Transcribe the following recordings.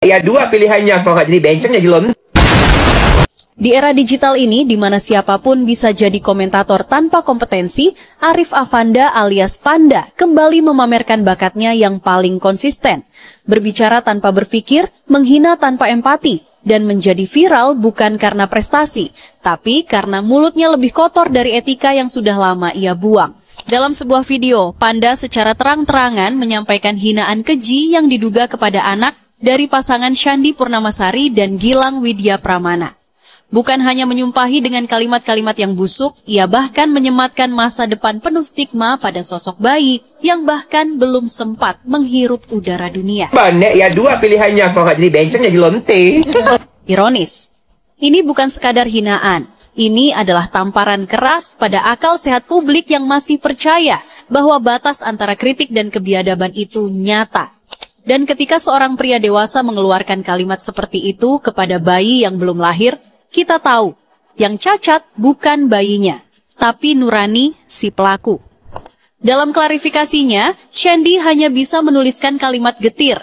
Ya dua pilihannya, kalau nggak jadi bencong jadi lonte. Di era digital ini, di mana siapapun bisa jadi komentator tanpa kompetensi, Arif Afanda alias Panda kembali memamerkan bakatnya yang paling konsisten. Berbicara tanpa berpikir, menghina tanpa empati, dan menjadi viral bukan karena prestasi, tapi karena mulutnya lebih kotor dari etika yang sudah lama ia buang. Dalam sebuah video, Panda secara terang-terangan menyampaikan hinaan keji yang diduga kepada anak dari pasangan Shandy Purnamasari dan Gilang Widya Pramana. Bukan hanya menyumpahi dengan kalimat-kalimat yang busuk, ia bahkan menyematkan masa depan penuh stigma pada sosok bayi yang bahkan belum sempat menghirup udara dunia. Banyak ya dua pilihannya, kalau nggak jadi bencong jadi lonte. Ironis, ini bukan sekadar hinaan. Ini adalah tamparan keras pada akal sehat publik yang masih percaya bahwa batas antara kritik dan kebiadaban itu nyata. Dan ketika seorang pria dewasa mengeluarkan kalimat seperti itu kepada bayi yang belum lahir, kita tahu, yang cacat bukan bayinya, tapi nurani si pelaku. Dalam klarifikasinya, Shandy hanya bisa menuliskan kalimat getir.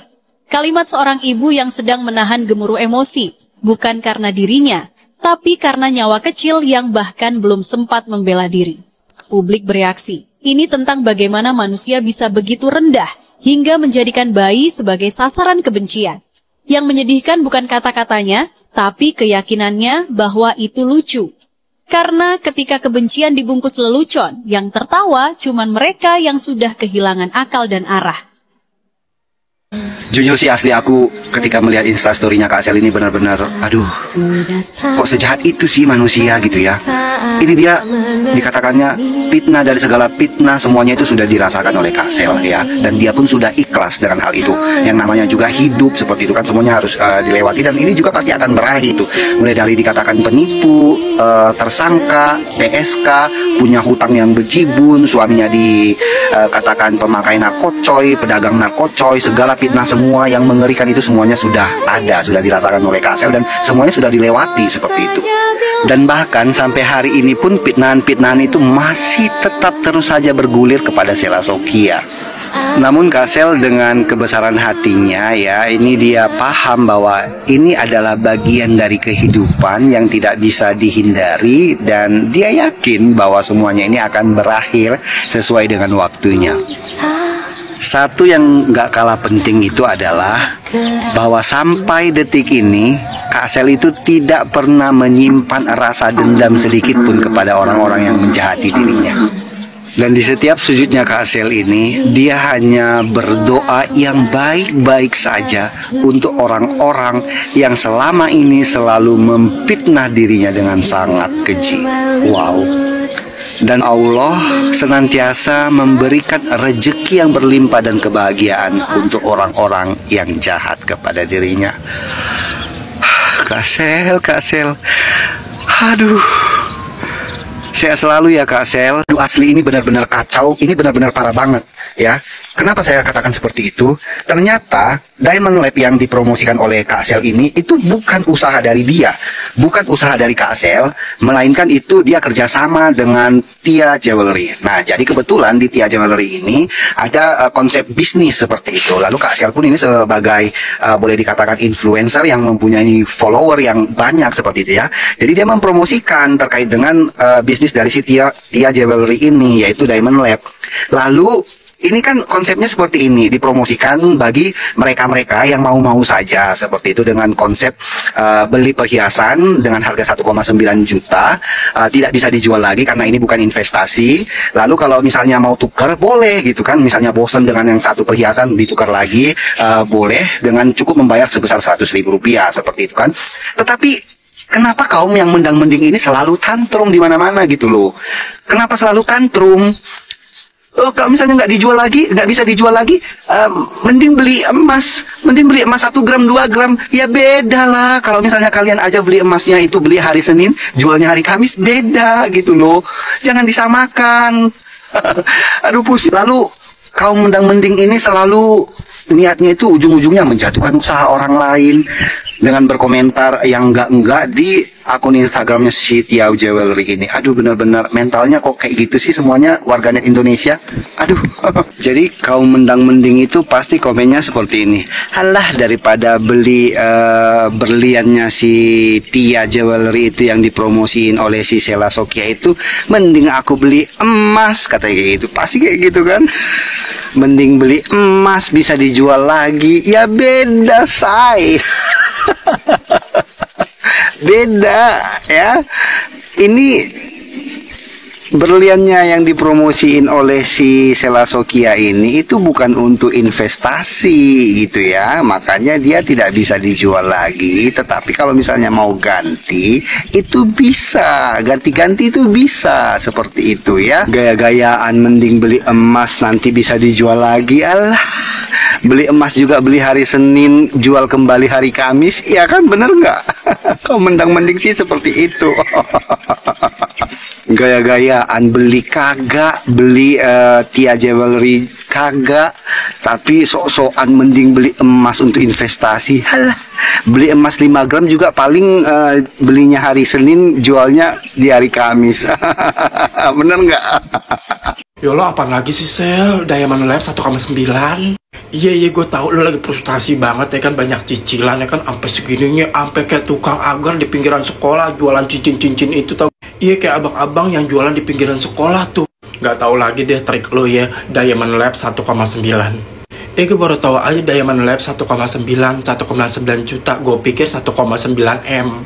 Kalimat seorang ibu yang sedang menahan gemuruh emosi, bukan karena dirinya, tapi karena nyawa kecil yang bahkan belum sempat membela diri. Publik bereaksi. Ini tentang bagaimana manusia bisa begitu rendah hingga menjadikan bayi sebagai sasaran kebencian. Yang menyedihkan bukan kata-katanya, tapi keyakinannya bahwa itu lucu. Karena ketika kebencian dibungkus lelucon, yang tertawa cuman mereka yang sudah kehilangan akal dan arah. Jujur sih asli aku ketika melihat instastory-nya Kak Sel ini benar-benar, aduh, kok sejahat itu sih manusia gitu ya. Ini dia dikatakannya fitnah dari segala fitnah, semuanya itu sudah dirasakan oleh Kak Sel ya. Dan dia pun sudah ikhlas dengan hal itu. Yang namanya juga hidup seperti itu kan semuanya harus dilewati, dan ini juga pasti akan berakhir itu. Mulai dari dikatakan penipu, tersangka, PSK, punya hutang yang bejibun, suaminya dikatakan pemakai narkocoy, pedagang narkocoy, segala fitnah semua yang mengerikan itu semuanya sudah ada, sudah dirasakan oleh Kak Sel, dan semuanya sudah dilewati seperti itu. Dan bahkan sampai hari ini pun fitnahan-fitnahan itu masih tetap terus saja bergulir kepada Sela Sofia. Namun Kak Sel dengan kebesaran hatinya ya, ini dia paham bahwa ini adalah bagian dari kehidupan yang tidak bisa dihindari, dan dia yakin bahwa semuanya ini akan berakhir sesuai dengan waktunya. Satu yang gak kalah penting itu adalah bahwa sampai detik ini Kak Sel itu tidak pernah menyimpan rasa dendam sedikit pun kepada orang-orang yang menjahati dirinya. Dan di setiap sujudnya Kak Sel ini, dia hanya berdoa yang baik-baik saja untuk orang-orang yang selama ini selalu memfitnah dirinya dengan sangat keji. Wow. Dan Allah senantiasa memberikan rezeki yang berlimpah dan kebahagiaan untuk orang-orang yang jahat kepada dirinya. Kak Sel, aduh. Saya selalu ya Kak Sel, asli ini benar-benar kacau, ini benar-benar parah banget ya. Kenapa saya katakan seperti itu? Ternyata Diamond Lab yang dipromosikan oleh Kak Sel ini itu bukan usaha dari dia, bukan usaha dari Kak Sel, melainkan itu dia kerjasama dengan Tia Jewelry. Nah, jadi kebetulan di Tia Jewelry ini ada konsep bisnis seperti itu. Lalu Kak Sel pun ini sebagai boleh dikatakan influencer yang mempunyai follower yang banyak seperti itu ya. Jadi dia mempromosikan terkait dengan bisnis dari si Tia Jewelry ini, yaitu Diamond Lab. Lalu ini kan konsepnya seperti ini, dipromosikan bagi mereka-mereka yang mau-mau saja seperti itu, dengan konsep beli perhiasan dengan harga 1,9 juta, tidak bisa dijual lagi karena ini bukan investasi. Lalu kalau misalnya mau tukar boleh gitu kan, misalnya bosan dengan yang satu perhiasan ditukar lagi, boleh dengan cukup membayar sebesar 100.000 rupiah seperti itu kan. Tetapi kenapa kaum yang mendang-mending ini selalu tantrum di mana-mana gitu loh? Kenapa selalu tantrum? Oh, kalau misalnya nggak dijual lagi, nggak bisa dijual lagi, mending beli emas 1 gram 2 gram, ya beda lah. Kalau misalnya kalian aja beli emasnya itu beli hari Senin, jualnya hari Kamis, beda gitu loh. Jangan disamakan. Aduh pusing. Lalu kaum mendang-mending ini selalu niatnya itu ujung-ujungnya menjatuhkan usaha orang lain, dengan berkomentar yang enggak di akun Instagramnya si Tia Jewelry ini. Aduh, benar-benar mentalnya kok kayak gitu sih semuanya warganet Indonesia. Aduh. Jadi kaum mendang-mending itu pasti komennya seperti ini. Alah, daripada beli berliannya si Tia Jewelry itu yang dipromosiin oleh si Sheila Sokya itu, mending aku beli emas, katanya kayak gitu. Pasti kayak gitu kan. Mending beli emas bisa dijual lagi. Ya beda, say. Beda ya. Ini berliannya yang dipromosiin oleh si Sheila Sokya ini itu bukan untuk investasi gitu ya, makanya dia tidak bisa dijual lagi. Tetapi kalau misalnya mau ganti itu bisa, ganti-ganti itu bisa, seperti itu ya. Gaya-gayaan mending beli emas nanti bisa dijual lagi. Alah, beli emas juga beli hari Senin, jual kembali hari Kamis, ya kan, bener nggak? Kau mendang-mending sih seperti itu. Gaya-gayaan beli kagak, beli Tia Jewelry kagak, tapi sok-sokan mending beli emas untuk investasi. Halah, beli emas 5 gram juga paling belinya hari Senin, jualnya di hari Kamis. Bener nggak? Yolo, apa lagi sih, Sel? Diamond Lab 1,9. Iya, gue tahu lo lagi frustasi banget ya kan, banyak cicilan ya kan, sampai segininya, sampai kayak tukang agar di pinggiran sekolah jualan cincin-cincin itu, tau? Iya, kayak abang-abang yang jualan di pinggiran sekolah tuh. Gak tahu lagi deh trik lo ya, Diamond Lab 1,9. Gue baru tahu aja Diamond Lab 1,9 juta, gue pikir 1,9 M.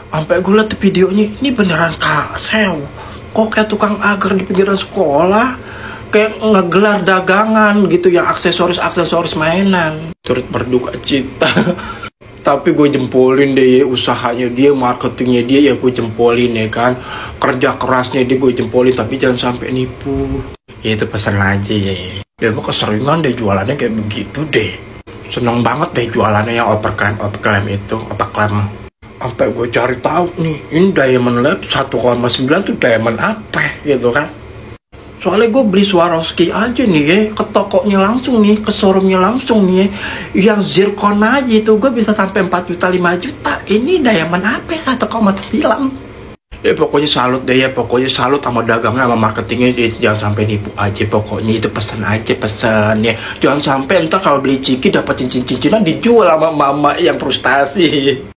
Sampai gue liat videonya, ini beneran Kak Sel. Kok kayak tukang agar di pinggiran sekolah, kayak ngegelar dagangan gitu yang aksesoris mainan. Turut berduka cita. Tapi gue jempolin deh ya usahanya dia, marketingnya dia, ya gue jempolin ya kan. Kerja kerasnya dia gue jempolin, tapi jangan sampai nipu. Ya itu pesan aja ya. Dia mah keseringan deh jualannya kayak begitu deh. Seneng banget deh jualannya yang overclaim itu, overclaim. Sampai gue cari tahu nih, ini Diamond Lab 1,9 tuh diamond apa gitu kan. Soalnya gue beli Swarovski aja nih ya, ke tokonya langsung nih, ke showroomnya langsung nih ya. Yang zircon aja itu gue bisa sampai 4 juta, 5 juta. Ini diamond apa 1,9. Ya pokoknya salut deh ya, pokoknya salut sama dagangnya, sama marketingnya. Jangan sampai nipu aja, pokoknya itu pesan aja, pesan ya. Jangan sampai entar kalau beli ciki dapetin cincin-cincinan dijual sama mama yang frustasi.